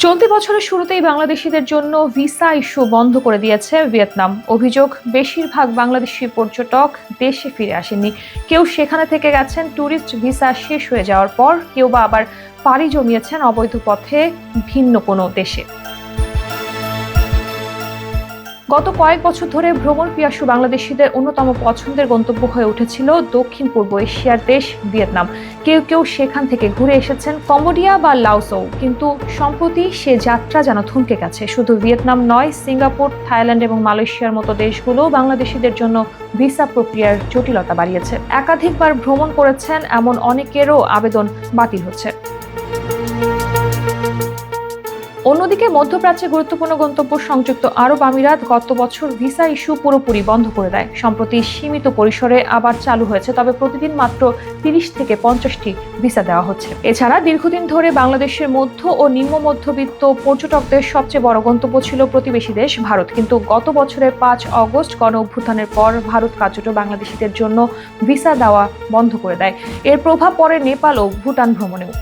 চলতি বছরের শুরুতেই বাংলাদেশিদের জন্য ভিসা ইস্যু বন্ধ করে দিয়েছে ভিয়েতনাম। অভিযোগ, বেশিরভাগ বাংলাদেশি পর্যটক দেশে ফিরে আসেননি। কেউ সেখানে থেকে গেছেন ট্যুরিস্ট ভিসা শেষ হয়ে যাওয়ার পর, কেউ বা আবার পাড়ি জমিয়েছেন অবৈধ পথে ভিন্ন কোনো দেশে। গত কয়েক বছর ধরে ভ্রমণ পিয়াসু বাংলাদেশিদের অন্যতম পছন্দের গন্তব্য হয়ে উঠেছিল দক্ষিণ পূর্ব এশিয়ার দেশ ভিয়েতনাম। কেউ কেউ সেখান থেকে ঘুরে এসেছেন কম্বোডিয়া বা লাওসও, কিন্তু সম্প্রতি সে যাত্রা যেন থমকে গেছে। শুধু ভিয়েতনাম নয়, সিঙ্গাপুর, থাইল্যান্ড এবং মালয়েশিয়ার মতো দেশগুলো বাংলাদেশিদের জন্য ভিসা প্রক্রিয়ার জটিলতা বাড়িয়েছে। একাধিকবার ভ্রমণ করেছেন এমন অনেকেরও আবেদন বাতিল হচ্ছে। অন্যদিকে মধ্যপ্রাচ্যে গুরুত্বপূর্ণ গন্তব্য সংযুক্ত আরব আমিরাত গত বছর ভিসা ইস্যু পুরোপুরি বন্ধ করে দেয়। সম্প্রতি সীমিত পরিসরে আবার চালু হয়েছে, তবে প্রতিদিন মাত্র 30 থেকে 50টি ভিসা দেওয়া হচ্ছে। এছাড়া দীর্ঘদিন ধরে বাংলাদেশের মধ্য ও নিম্ন মধ্যবিত্ত পর্যটকদের সবচেয়ে বড় গন্তব্য ছিল প্রতিবেশী দেশ ভারত, কিন্তু গত বছরের 5 অগস্ট গণ অভ্যুত্থানের পর ভারত কার্যত বাংলাদেশিদের জন্য ভিসা দেওয়া বন্ধ করে দেয়। এর প্রভাব পড়ে নেপাল ও ভুটান ভ্রমণেও।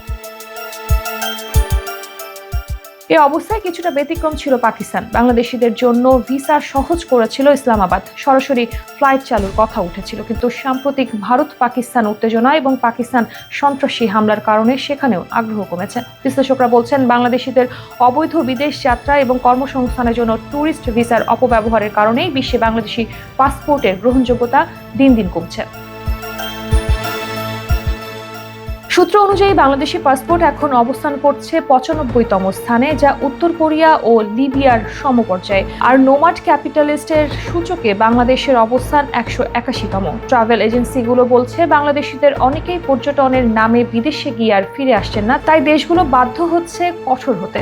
এই অবস্থায় কিছুটা ব্যতিক্রম ছিল পাকিস্তান। বাংলাদেশিদের জন্য ভিসা সহজ করেছিল ইসলামাবাদ, সরাসরি ফ্লাইট চালুর কথা উঠেছিল, কিন্তু সাম্প্রতিক ভারত পাকিস্তান উত্তেজনা এবং পাকিস্তান সন্ত্রাসী হামলার কারণে সেখানেও আগ্রহ কমেছে। বিশ্লেষকরা বলছেন, বাংলাদেশিদের অবৈধ বিদেশ যাত্রা এবং কর্মসংস্থানের জন্য ট্যুরিস্ট ভিসার অপব্যবহারের কারণেই বিশ্বে বাংলাদেশি পাসপোর্টের গ্রহণযোগ্যতা দিন দিন কমছে। সূত্র অনুযায়ী বাংলাদেশি পাসপোর্ট এখন অবস্থান করছে 95তম স্থানে, যা উত্তর কোরিয়া ও লিবিয়ার সমপর্যায়ে। আর নোমাড ক্যাপিটালিস্টের সূচকে বাংলাদেশের অবস্থান 181তম। ট্রাভেল এজেন্সিগুলো বলছে, বাংলাদেশিদের অনেকেই পর্যটনের নামে বিদেশে গিয়ে আর ফিরে আসছেন না, তাই দেশগুলো বাধ্য হচ্ছে কঠোর হতে।